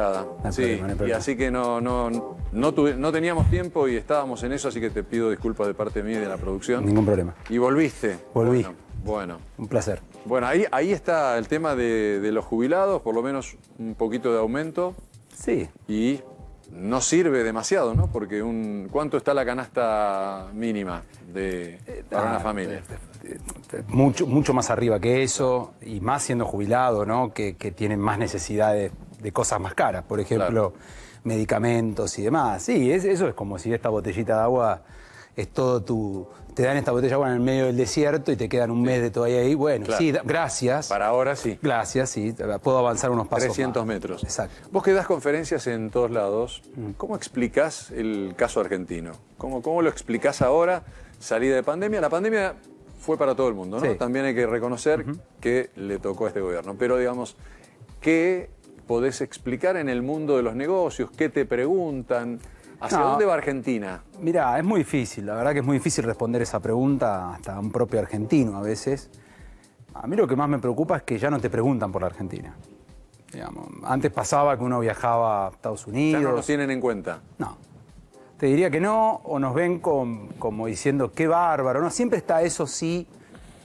llegada. No hay Sí, problema, no hay y problema. así que no teníamos tiempo y estábamos en eso, así que te pido disculpas de parte mía y de la producción. Ningún problema. Y volviste. Volví. Bueno. Un placer. Bueno, ahí está el tema de los jubilados, por lo menos un poquito de aumento. Sí. Y no sirve demasiado, ¿no? Porque ¿cuánto está la canasta mínima para una familia? Mucho más arriba que eso, y más siendo jubilado, ¿no? Que tienen más necesidades de cosas más caras. Por ejemplo, medicamentos y demás. Sí, eso es como si esta botellita de agua es todo te dan esta botella de agua en el medio del desierto y te quedan un mes de todavía ahí. Bueno, claro. sí, gracias. Para ahora sí. Gracias, sí. Puedo avanzar unos pasos 300 más. metros. Exacto. Vos que das conferencias en todos lados, ¿cómo explicás el caso argentino? ¿Cómo lo explicás ahora, salida de pandemia? La pandemia fue para todo el mundo, ¿no? Sí. También hay que reconocer que le tocó a este gobierno. Pero, digamos, ¿qué podés explicar en el mundo de los negocios? ¿Qué te preguntan? ¿Hacia dónde va Argentina? Mirá, es muy difícil, la verdad que es muy difícil responder esa pregunta hasta a un propio argentino a veces. A mí lo que más me preocupa es que ya no te preguntan por la Argentina. Digamos, antes pasaba que uno viajaba a Estados Unidos. Ya no nos tienen en cuenta. No. Te diría que no, o nos ven como diciendo qué bárbaro, ¿no? Siempre está eso sí,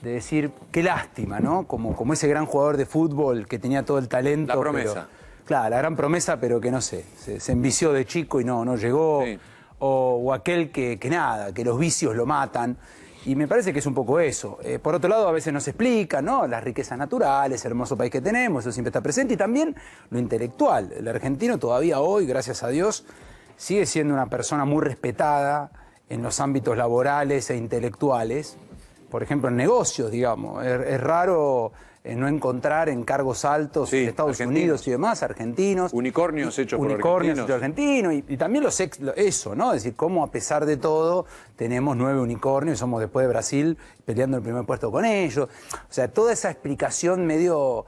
de decir qué lástima, ¿no? Como ese gran jugador de fútbol que tenía todo el talento. La promesa. Claro, la gran promesa, pero que no sé, se envició de chico y no llegó. Sí. O aquel que nada, que los vicios lo matan. Y me parece que es un poco eso. Por otro lado, a veces nos explican, ¿no? Las riquezas naturales, el hermoso país que tenemos, eso siempre está presente. Y también lo intelectual. El argentino todavía hoy, gracias a Dios, sigue siendo una persona muy respetada en los ámbitos laborales e intelectuales. Por ejemplo, en negocios, digamos. Es raro no encontrar en cargos altos Sí, de Estados Unidos y demás, argentinos. Unicornios hechos por Unicornios argentinos. argentinos. Y también eso, ¿no? Es decir, cómo a pesar de todo tenemos 9 unicornios y somos después de Brasil peleando el primer puesto con ellos. O sea, toda esa explicación medio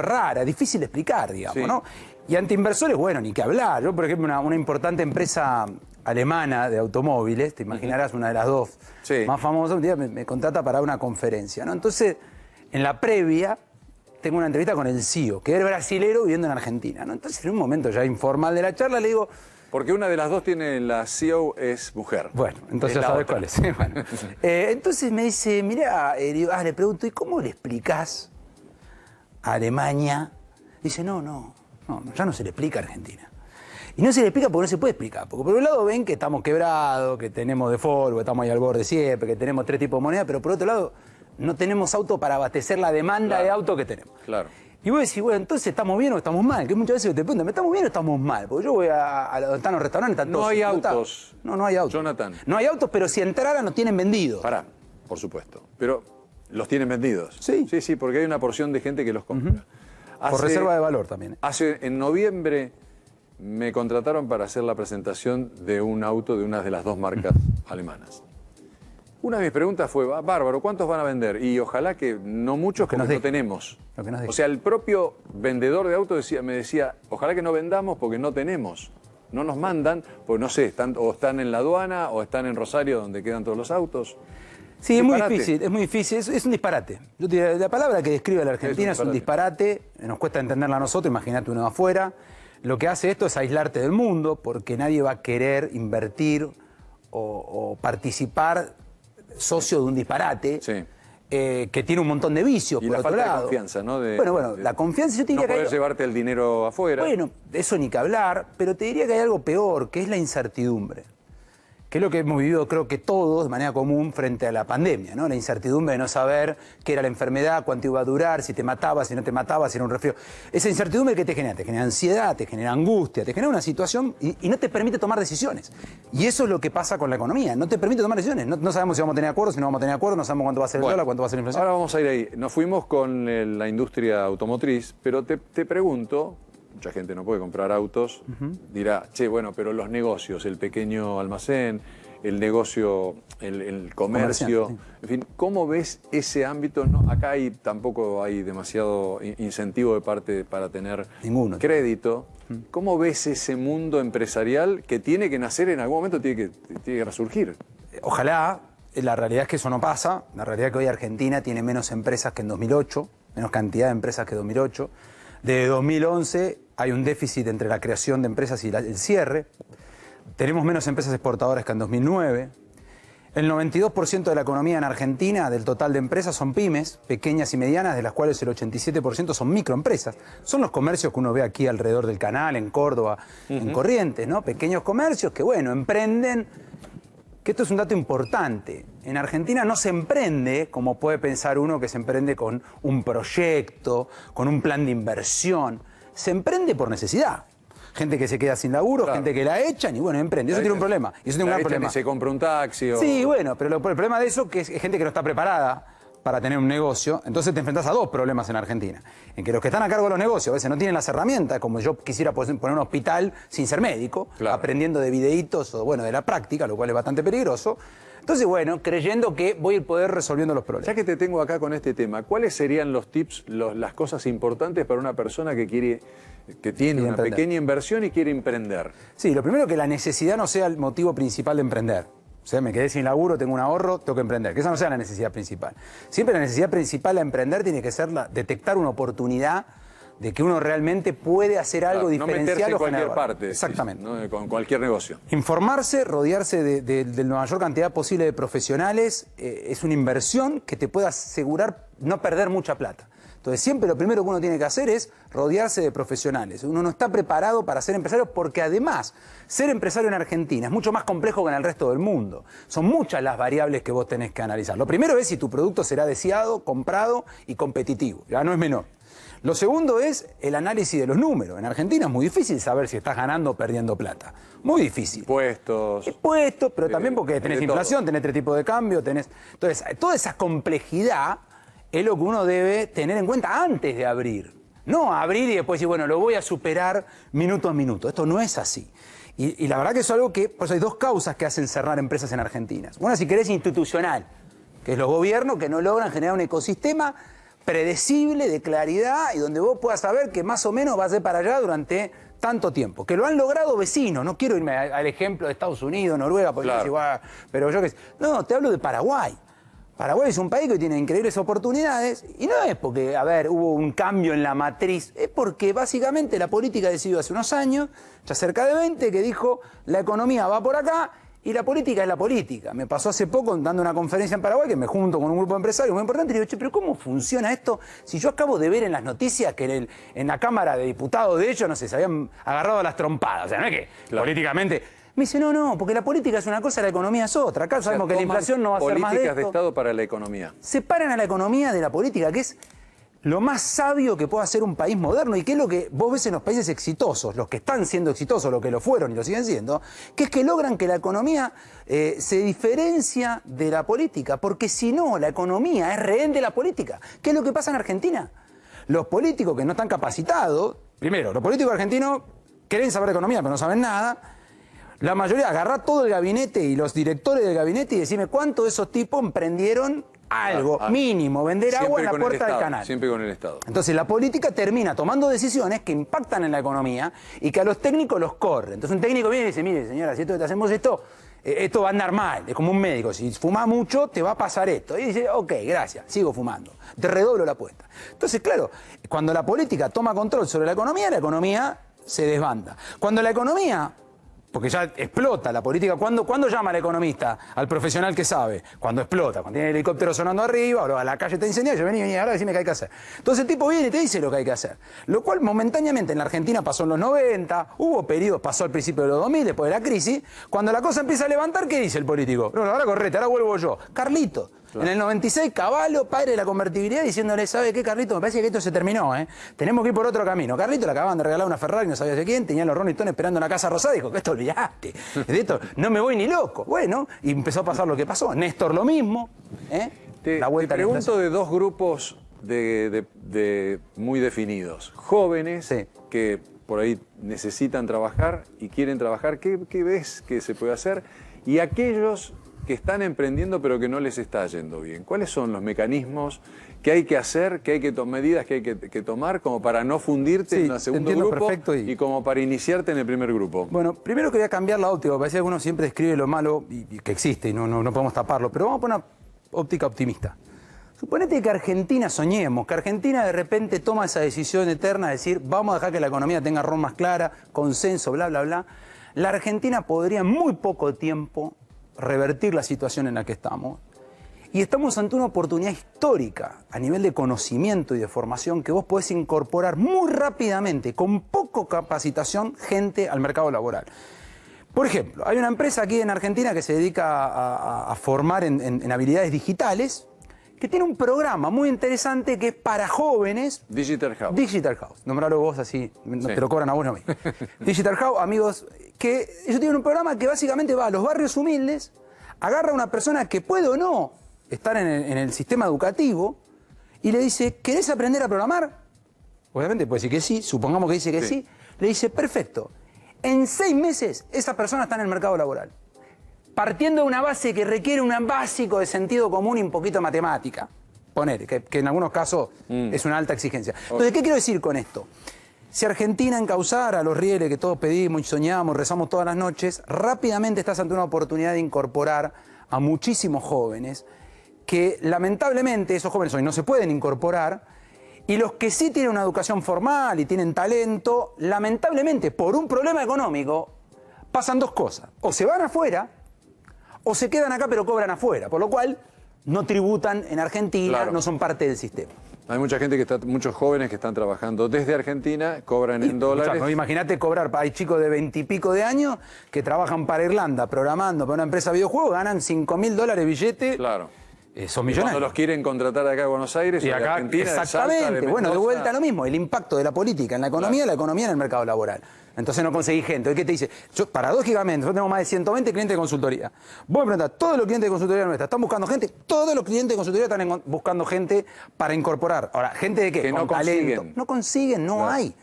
rara, difícil de explicar, digamos, Sí. ¿no? Y ante inversores, bueno, ni que hablar. Yo, por ejemplo, una importante empresa alemana de automóviles, te imaginarás una de las dos Sí. más famosas, un día me contrata para una conferencia, ¿no? Entonces, en la previa, tengo una entrevista con el CEO, que es brasilero viviendo en Argentina, ¿no? Entonces, en un momento ya informal de la charla, le digo, Porque una de las dos la CEO es mujer. bueno, entonces Es ya la sabes otra. cuál es. Bueno. Entonces me dice, mirá, le pregunto, ¿y cómo le explicás a Alemania? Dice, no, ya no se le explica a Argentina. Y no se le explica porque no se puede explicar. Porque por un lado ven que estamos quebrados, que tenemos default, que estamos ahí al borde siempre, que tenemos 3 tipos de moneda, pero por otro lado no tenemos auto para abastecer la demanda de auto que tenemos. Claro. Y vos decís, bueno, entonces ¿estamos bien o estamos mal? Que muchas veces te preguntan, ¿estamos bien o estamos mal? Porque yo voy a donde están los restaurantes, están todos No hay explotados. autos. No hay autos. Jonathan. No hay autos, pero si entraran nos tienen vendidos. Pará, por supuesto. Pero los tienen vendidos. Sí. Sí, porque hay una porción de gente que los compra. Por reserva de valor también. En noviembre me contrataron para hacer la presentación de un auto de una de las dos marcas alemanas. Una de mis preguntas fue, bárbaro, ¿cuántos van a vender? Y ojalá que no muchos, que porque nos no dejen. tenemos. Lo que nos dejen. O sea, el propio vendedor de autos me decía, ojalá que no vendamos porque no tenemos. No nos mandan, pues no sé, están en la aduana o están en Rosario donde quedan todos los autos. Sí, es muy Disparate. difícil, es un disparate. Yo te diría, la palabra que describe a la Argentina es un disparate, nos cuesta entenderla a nosotros, imagínate uno de afuera. Lo que hace esto es aislarte del mundo, porque nadie va a querer invertir o participar socio de un disparate. Sí. Que tiene un montón de vicios, Y por la otro falta de lado. confianza, ¿no? La confianza, yo te No diría que poder llevarte el dinero afuera. bueno, de eso ni que hablar, pero te diría que hay algo peor, que es la incertidumbre. Que es lo que hemos vivido, creo que todos, de manera común, frente a la pandemia, ¿no? La incertidumbre de no saber qué era la enfermedad, cuánto iba a durar, si te mataba, si no te mataba, si era un resfriado. Esa incertidumbre que te genera ansiedad, te genera angustia, te genera una situación y no te permite tomar decisiones. Y eso es lo que pasa con la economía, no te permite tomar decisiones. No sabemos si vamos a tener acuerdos, si no vamos a tener acuerdos, no sabemos cuánto va a ser el dólar, cuánto va a ser la inflación. Ahora vamos a ir ahí. Nos fuimos con la industria automotriz, pero te pregunto, mucha gente no puede comprar autos, dirá, che, bueno, pero los negocios, el pequeño almacén, el negocio, el comercio, Sí. en fin, ¿cómo ves ese ámbito? No, acá tampoco hay demasiado incentivo de parte para tener Ninguno. crédito. ¿Cómo ves ese mundo empresarial que tiene que nacer en algún momento, tiene que resurgir? Ojalá, la realidad es que eso no pasa. La realidad es que hoy Argentina tiene menos empresas que en 2008, menos cantidad de empresas que en 2008. De 2011 hay un déficit entre la creación de empresas y el cierre. Tenemos menos empresas exportadoras que en 2009. El 92% de la economía en Argentina, del total de empresas, son pymes, pequeñas y medianas, de las cuales el 87% son microempresas. Son los comercios que uno ve aquí alrededor del canal, en Córdoba, en Corrientes, ¿no? Pequeños comercios que, bueno, emprenden, que esto es un dato importante. En Argentina no se emprende, como puede pensar uno que se emprende con un proyecto, con un plan de inversión. Se emprende por necesidad. Gente que se queda sin laburo, claro. Gente que la echan y bueno, emprende. Eso tiene un problema. Y eso tiene un gran problema. Y se compra un taxi o... Sí, bueno, pero el problema de eso es que es gente que no está preparada para tener un negocio. Entonces te enfrentas a dos problemas en Argentina. En que los que están a cargo de los negocios a veces no tienen las herramientas, como yo quisiera poner un hospital sin ser médico, claro. Aprendiendo de videitos o bueno, de la práctica, lo cual es bastante peligroso. Entonces, bueno, creyendo que voy a poder resolviendo los problemas. Ya que te tengo acá con este tema, ¿cuáles serían los tips, las cosas importantes para una persona que tiene una pequeña inversión y quiere emprender? Sí, lo primero que la necesidad no sea el motivo principal de emprender. O sea, me quedé sin laburo, tengo un ahorro, tengo que emprender. Que esa no sea la necesidad principal. Siempre la necesidad principal a emprender tiene que ser detectar una oportunidad de que uno realmente puede hacer algo diferencial. No meterse en cualquier parte. Exactamente. ¿No? Con cualquier negocio. Informarse, rodearse de la mayor cantidad posible de profesionales, es una inversión que te puede asegurar no perder mucha plata. Entonces siempre lo primero que uno tiene que hacer es rodearse de profesionales. Uno no está preparado para ser empresario porque además ser empresario en Argentina es mucho más complejo que en el resto del mundo. Son muchas las variables que vos tenés que analizar. Lo primero es si tu producto será deseado, comprado y competitivo. Ya no es menor. Lo segundo es el análisis de los números. En Argentina es muy difícil saber si estás ganando o perdiendo plata. Muy difícil. Impuestos, pero también porque tenés inflación, tenés tres tipos de cambio, tenés... Entonces, toda esa complejidad es lo que uno debe tener en cuenta antes de abrir. No abrir y después decir, bueno, lo voy a superar minuto a minuto. Esto no es así. Y la verdad que es algo que... Pues hay dos causas que hacen cerrar empresas en Argentina. Una, si querés, institucional, que es los gobiernos que no logran generar un ecosistema predecible, de claridad, y donde vos puedas saber que más o menos vas a ir para allá durante tanto tiempo. Que lo han logrado vecinos. No quiero irme al ejemplo de Estados Unidos, Noruega, porque claro. Igual, pero yo que sé. No, te hablo de Paraguay. Paraguay es un país que tiene increíbles oportunidades, y no es porque, hubo un cambio en la matriz, es porque básicamente la política decidió hace unos años, ya cerca de 20, que dijo, la economía va por acá, y la política es la política. Me pasó hace poco dando una conferencia en Paraguay que me junto con un grupo de empresarios muy importante y digo, che, pero ¿cómo funciona esto? Si yo acabo de ver en las noticias que en la Cámara de Diputados de ellos, no sé, se habían agarrado a las trompadas. O sea, no es que políticamente... Me dice, no, porque la política es una cosa, la economía es otra. Acá sabemos que la inflación no va a ser más de esto. Políticas de Estado para la economía. Separan a la economía de la política, que es lo más sabio que puede hacer un país moderno y que es lo que vos ves en los países exitosos, los que están siendo exitosos, los que lo fueron y lo siguen siendo, que es que logran que la economía se diferencia de la política, porque si no, la economía es rehén de la política. ¿Qué es lo que pasa en Argentina? Los políticos que no están capacitados, primero, los políticos argentinos quieren saber de economía, pero no saben nada. La mayoría, agarrá todo el gabinete y los directores del gabinete y decime cuántos de esos tipos emprendieron algo mínimo, vender agua en la puerta del canal. Siempre con el Estado. Entonces la política termina tomando decisiones que impactan en la economía y que a los técnicos los corre. Entonces un técnico viene y dice, mire señora, si te hacemos esto, esto va a andar mal. Es como un médico, si fumás mucho te va a pasar esto. Y dice, ok, gracias, sigo fumando. Te redoblo la apuesta. Entonces, claro, cuando la política toma control sobre la economía se desbanda. Cuando la economía... Porque ya explota la política. ¿Cuándo llama al economista, al profesional que sabe? Cuando explota, cuando tiene el helicóptero sonando arriba, o a la calle está incendiada, yo vení, ahora decime qué hay que hacer. Entonces el tipo viene y te dice lo que hay que hacer. Lo cual momentáneamente en la Argentina pasó en los 90, hubo periodos, pasó al principio de los 2000, después de la crisis. Cuando la cosa empieza a levantar, ¿qué dice el político? No, ahora correte, ahora vuelvo yo. Carlito. Claro. En el 96, Cavallo, padre de la convertibilidad, diciéndole, ¿sabe qué, Carlito? Me parece que esto se terminó, ¿eh? Tenemos que ir por otro camino. Carlito le acababan de regalar una Ferrari, no sabía de quién, tenía los Rolling Stones esperando en la Casa Rosada, dijo, ¿qué te olvidaste? De esto no me voy ni loco. Bueno, y empezó a pasar lo que pasó. Néstor lo mismo, ¿eh? Te pregunto de dos grupos muy definidos. Jóvenes que por ahí necesitan trabajar y quieren trabajar. ¿Qué ves que se puede hacer? Y aquellos que están emprendiendo pero que no les está yendo bien. ¿Cuáles son los mecanismos que hay que hacer, que hay que tomar, medidas que hay que tomar como para no fundirte en el segundo grupo y como para iniciarte en el primer grupo? Bueno, primero quería cambiar la óptica, porque parece que uno siempre describe lo malo y que existe y no podemos taparlo, pero vamos a poner una óptica optimista. Suponete que Argentina, soñemos, que Argentina de repente toma esa decisión eterna de decir, vamos a dejar que la economía tenga rol más clara, consenso, bla, bla, bla. La Argentina podría en muy poco tiempo revertir la situación en la que estamos. Y estamos ante una oportunidad histórica a nivel de conocimiento y de formación que vos podés incorporar muy rápidamente, con poca capacitación, gente al mercado laboral. Por ejemplo, hay una empresa aquí en Argentina que se dedica a formar en habilidades digitales, que tiene un programa muy interesante que es para jóvenes. Digital House. Digital House. Nombralo vos así, no te lo cobran a vos, no a mí. Digital House, amigos, que ellos tienen un programa que básicamente va a los barrios humildes, agarra a una persona que puede o no estar en el sistema educativo y le dice, ¿querés aprender a programar? Obviamente puede decir que sí, supongamos que dice que sí. Le dice, perfecto. En 6 meses esa persona está en el mercado laboral. Partiendo de una base que requiere un básico de sentido común y un poquito de matemática. Poner, que en algunos casos es una alta exigencia. Entonces, ¿qué quiero decir con esto? Si Argentina encauzara los rieles que todos pedimos y soñamos, rezamos todas las noches, rápidamente estás ante una oportunidad de incorporar a muchísimos jóvenes que lamentablemente esos jóvenes hoy no se pueden incorporar, y los que sí tienen una educación formal y tienen talento, lamentablemente por un problema económico, pasan 2 cosas. O se van afuera, o se quedan acá pero cobran afuera, por lo cual no tributan en Argentina, claro, no son parte del sistema. Hay mucha gente muchos jóvenes que están trabajando desde Argentina, cobran en dólares. No, imagínate cobrar, hay chicos de 20 y pico de años que trabajan para Irlanda, programando para una empresa de videojuegos, ganan $5.000 billete. Claro. Son millonarios. Cuando los quieren contratar acá a Buenos Aires y o acá, Argentina, exactamente. Bueno, de vuelta lo mismo, el impacto de la política en la economía, claro, la economía en el mercado laboral. Entonces no conseguís gente. ¿Qué te dice? Paradójicamente, nosotros tenemos más de 120 clientes de consultoría. Vos me preguntás, ¿todos los clientes de consultoría nuestra están buscando gente? Todos los clientes de consultoría están buscando gente para incorporar. Ahora, ¿gente de qué? Que no consiguen. No consiguen, no claro. hay.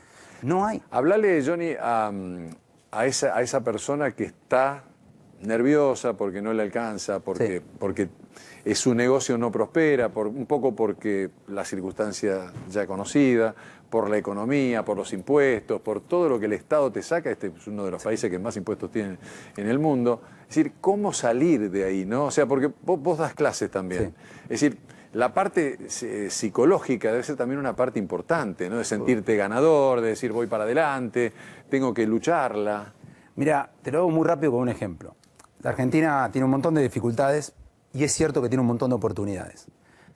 No hay. Hablale, Johnny, a esa persona que está nerviosa porque no le alcanza, porque su negocio no prospera, un poco porque la circunstancia ya conocida, por la economía, por los impuestos, por todo lo que el Estado te saca. Este es uno de los países que más impuestos tienen en el mundo. Es decir, ¿cómo salir de ahí, no? O sea, porque vos das clases también. Sí. Es decir, la parte psicológica debe ser también una parte importante, ¿no? De sentirte ganador, de decir voy para adelante, tengo que lucharla. Mira, te lo hago muy rápido con un ejemplo. La Argentina tiene un montón de dificultades y es cierto que tiene un montón de oportunidades.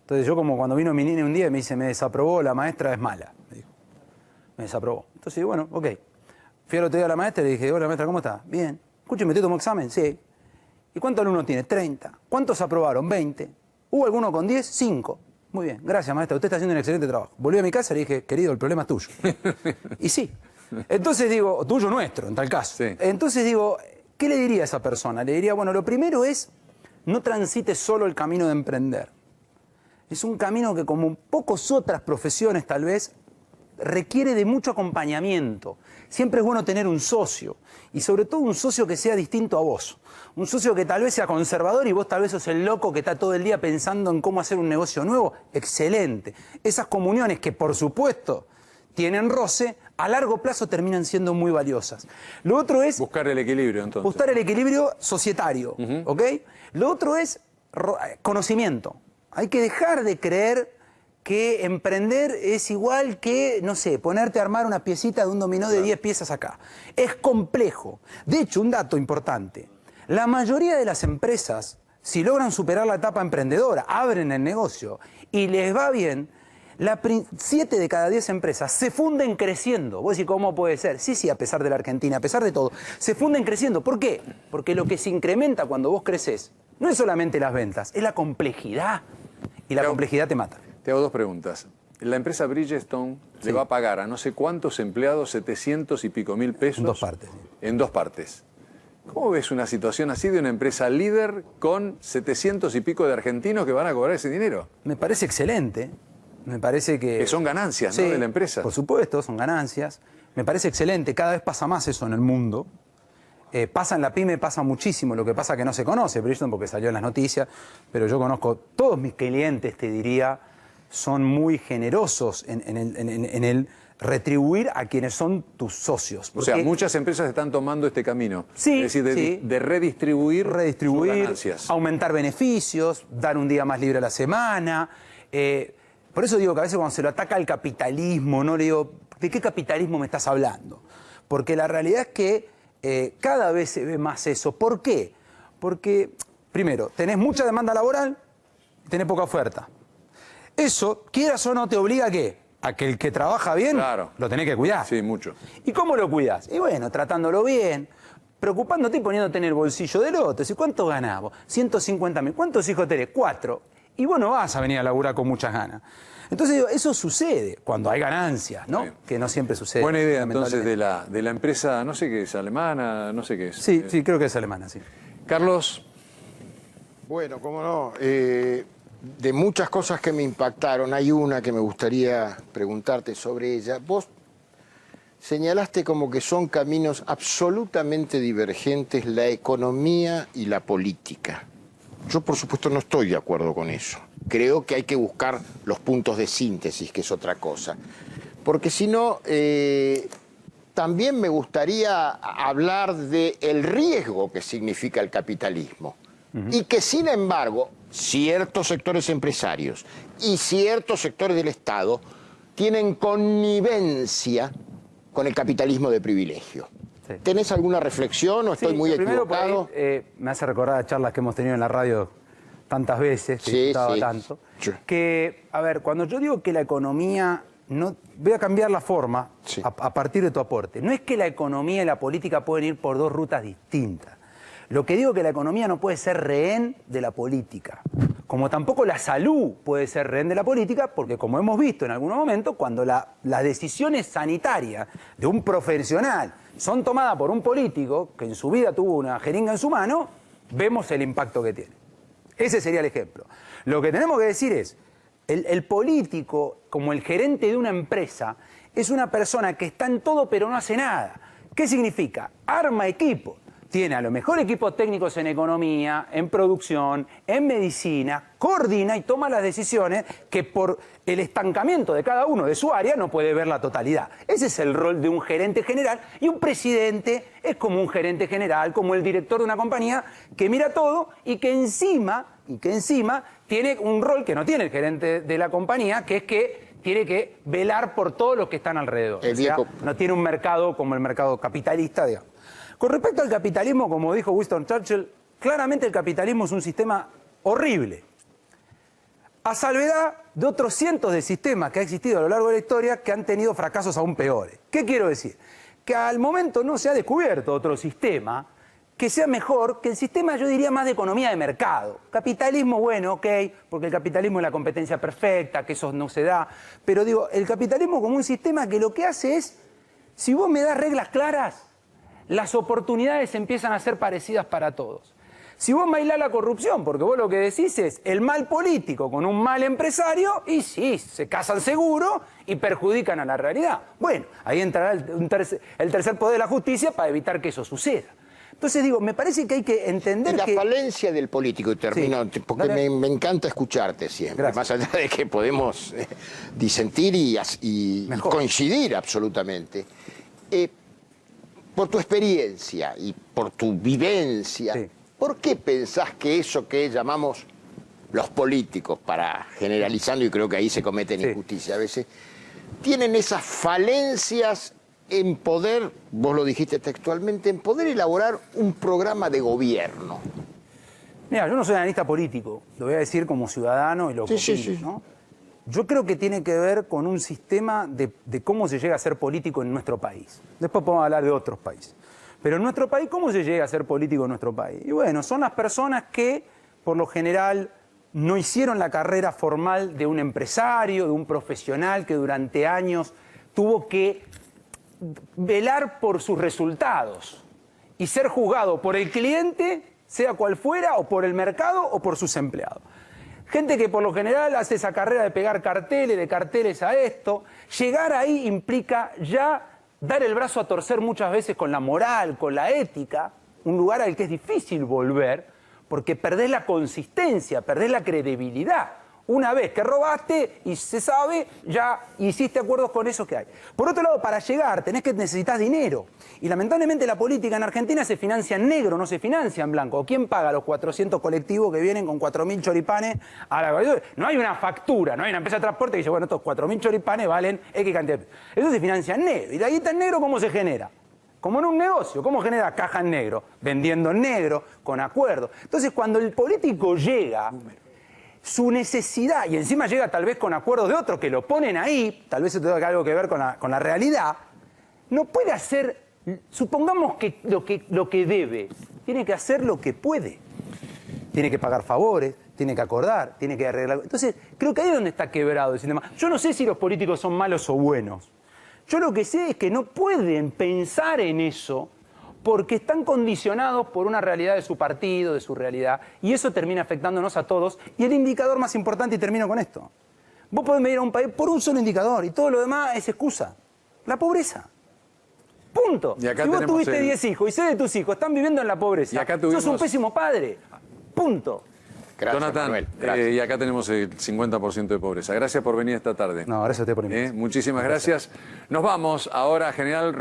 Entonces yo, como cuando vino mi nene un día y me dice, me desaprobó, la maestra es mala, me dijo. Me desaprobó. Entonces, bueno, ok. Fui al otro día a la maestra y le dije, hola maestra, ¿cómo está? Bien. Escúcheme, ¿usted tomó examen? Sí. ¿Y cuántos alumnos tiene? 30. ¿Cuántos aprobaron? 20. ¿Hubo alguno con 10? 5. Muy bien. Gracias, maestra. Usted está haciendo un excelente trabajo. Volví a mi casa y le dije, querido, el problema es tuyo. Y sí. Entonces digo, tuyo nuestro, en tal caso. Sí. Entonces digo, ¿qué le diría a esa persona? Le diría, bueno, lo primero es, no transites solo el camino de emprender. Es un camino que, como pocas otras profesiones tal vez, requiere de mucho acompañamiento. Siempre es bueno tener un socio, y sobre todo un socio que sea distinto a vos. Un socio que tal vez sea conservador y vos tal vez sos el loco que está todo el día pensando en cómo hacer un negocio nuevo. Excelente. Esas comuniones que, por supuesto, tienen roce, a largo plazo terminan siendo muy valiosas. Lo otro es... buscar el equilibrio, entonces. Buscar el equilibrio societario, ¿ok? Lo otro es conocimiento. Hay que dejar de creer que emprender es igual que, no sé, ponerte a armar una piecita de un dominó de 10 piezas acá. Es complejo. De hecho, un dato importante. La mayoría de las empresas, si logran superar la etapa emprendedora, abren el negocio y les va bien, 7 de cada 10 empresas se funden creciendo. Vos decís, ¿cómo puede ser? Sí, a pesar de la Argentina, a pesar de todo, se funden creciendo. ¿Por qué? Porque lo que se incrementa cuando vos creces no es solamente las ventas, es la complejidad. Y la complejidad te mata. Te hago 2 preguntas. La empresa Bridgestone le va a pagar a no sé cuántos empleados 700 y pico mil pesos. En 2 partes. En 2 partes. ¿Cómo ves una situación así de una empresa líder con 700 y pico de argentinos que van a cobrar ese dinero? Me parece excelente. Me parece que son ganancias, ¿no? De la empresa. Por supuesto, son ganancias. Me parece excelente. Cada vez pasa más eso en el mundo. Pasa en la pyme, pasa muchísimo. Lo que pasa es que no se conoce, Bridgestone, porque salió en las noticias. Pero yo conozco, todos mis clientes, te diría, son muy generosos en el retribuir a quienes son tus socios. O sea, muchas empresas están tomando este camino. Sí, es decir, de redistribuir sus ganancias. Aumentar beneficios, dar un día más libre a la semana, Por eso digo que a veces cuando se lo ataca al capitalismo, no le digo, ¿de qué capitalismo me estás hablando? Porque la realidad es que cada vez se ve más eso. ¿Por qué? Porque, primero, tenés mucha demanda laboral y tenés poca oferta. Eso, quieras o no, te obliga a ¿qué? A que el que trabaja bien, claro, lo tenés que cuidar. Sí, mucho. ¿Y cómo lo cuidás? Y bueno, tratándolo bien, preocupándote y poniéndote en el bolsillo del otro. ¿Y cuánto ganás vos? 150.000. ¿Cuántos hijos tenés? 4. Y vos no vas a venir a laburar con muchas ganas. Entonces digo, eso sucede cuando hay ganancias, ¿no? Sí. Que no siempre sucede. Buena idea entonces de la empresa, no sé qué es, alemana, no sé qué es. Sí, sí, creo que es alemana, sí. Carlos. Bueno, cómo no. De muchas cosas que me impactaron, hay una que me gustaría preguntarte sobre ella. Vos señalaste como que son caminos absolutamente divergentes la economía y la política. Yo, por supuesto, no estoy de acuerdo con eso. Creo que hay que buscar los puntos de síntesis, que es otra cosa. Porque si no, también me gustaría hablar del riesgo que significa el capitalismo. Y que, sin embargo, ciertos sectores empresarios y ciertos sectores del Estado tienen connivencia con el capitalismo de privilegio. Sí. ¿Tenés alguna reflexión o estoy muy equivocado? Ahí, me hace recordar las charlas que hemos tenido en la radio tantas veces, que disfrutaba tanto. Sí. Que, a ver, cuando yo digo que la economía... No, voy a cambiar la forma a partir de tu aporte. No es que la economía y la política pueden ir por dos rutas distintas. Lo que digo es que la economía no puede ser rehén de la política. Como tampoco la salud puede ser rehén de la política, porque como hemos visto en algunos momentos, cuando las decisiones sanitarias de un profesional son tomadas por un político que en su vida tuvo una jeringa en su mano, vemos el impacto que tiene. Ese sería el ejemplo. Lo que tenemos que decir es, el político, como el gerente de una empresa, es una persona que está en todo pero no hace nada. ¿Qué significa? Arma equipo. Tiene a los mejores equipos técnicos en economía, en producción, en medicina, coordina y toma las decisiones que por el estancamiento de cada uno de su área no puede ver la totalidad. Ese es el rol de un gerente general, y un presidente es como un gerente general, como el director de una compañía que mira todo y que encima tiene un rol que no tiene el gerente de la compañía, que es que tiene que velar por todos los que están alrededor. O sea, no tiene un mercado como el mercado capitalista, digamos. Con respecto al capitalismo, como dijo Winston Churchill, claramente el capitalismo es un sistema horrible. A salvedad de otros cientos de sistemas que ha existido a lo largo de la historia que han tenido fracasos aún peores. ¿Qué quiero decir? Que al momento no se ha descubierto otro sistema que sea mejor que el sistema, yo diría, más de economía de mercado. Capitalismo, bueno, ok, porque el capitalismo es la competencia perfecta, que eso no se da. Pero digo, el capitalismo como un sistema que lo que hace es, si vos me das reglas claras, las oportunidades empiezan a ser parecidas para todos. Si vos bailás la corrupción, porque vos lo que decís es el mal político con un mal empresario, y sí, se casan seguro y perjudican a la realidad. Bueno, ahí entrará el tercer poder de la justicia para evitar que eso suceda. Entonces digo, me parece que hay que entender que... La falencia del político, y termino, sí, porque me encanta escucharte siempre. Gracias. Más allá de que podemos disentir y coincidir absolutamente. Por tu experiencia y por tu vivencia, sí, ¿por qué pensás que eso que llamamos los políticos, para generalizando, y creo que ahí se cometen injusticias a veces, tienen esas falencias en poder, vos lo dijiste textualmente, en poder elaborar un programa de gobierno? Mira, yo no soy analista político, lo voy a decir como ciudadano y lo que opino, ¿no? Yo creo que tiene que ver con un sistema de cómo se llega a ser político en nuestro país. Después podemos hablar de otros países. Pero en nuestro país, ¿cómo se llega a ser político en nuestro país? Y bueno, son las personas que, por lo general, no hicieron la carrera formal de un empresario, de un profesional que durante años tuvo que velar por sus resultados y ser juzgado por el cliente, sea cual fuera, o por el mercado o por sus empleados. Gente que por lo general hace esa carrera de pegar carteles, de carteles a esto. Llegar ahí implica ya dar el brazo a torcer muchas veces con la moral, con la ética, un lugar al que es difícil volver, porque perdés la consistencia, perdés la credibilidad. Una vez que robaste y se sabe, ya hiciste acuerdos con esos que hay. Por otro lado, para llegar necesitas dinero. Y lamentablemente la política en Argentina se financia en negro, no se financia en blanco. ¿Quién paga los 400 colectivos que vienen con 4.000 choripanes a la... No hay una factura, no hay una empresa de transporte que dice, bueno, estos 4.000 choripanes valen X cantidad. Eso se financia en negro. ¿Y la guita en negro cómo se genera? Como en un negocio. ¿Cómo genera caja en negro? Vendiendo en negro, con acuerdos. Entonces, cuando el político llega, su necesidad, y encima llega tal vez con acuerdos de otros que lo ponen ahí, tal vez eso tenga algo que ver con la realidad, no puede hacer, supongamos que lo que debe, tiene que hacer lo que puede. Tiene que pagar favores, tiene que acordar, tiene que arreglar. Entonces, creo que ahí es donde está quebrado el sistema. Yo no sé si los políticos son malos o buenos. Yo lo que sé es que no pueden pensar en eso porque están condicionados por una realidad de su partido, de su realidad, y eso termina afectándonos a todos. Y el indicador más importante, y termino con esto, vos podés medir a un país por un solo indicador, y todo lo demás es excusa. La pobreza. Punto. Y acá si vos tuviste el... 10 hijos y 6 de tus hijos están viviendo en la pobreza, y acá tuvimos... sos un pésimo padre. Punto. Gracias, Jonathan, Manuel. Gracias. Y acá tenemos el 50% de pobreza. Gracias por venir esta tarde. No, gracias a usted por invitarme. Muchísimas gracias. Nos vamos ahora, General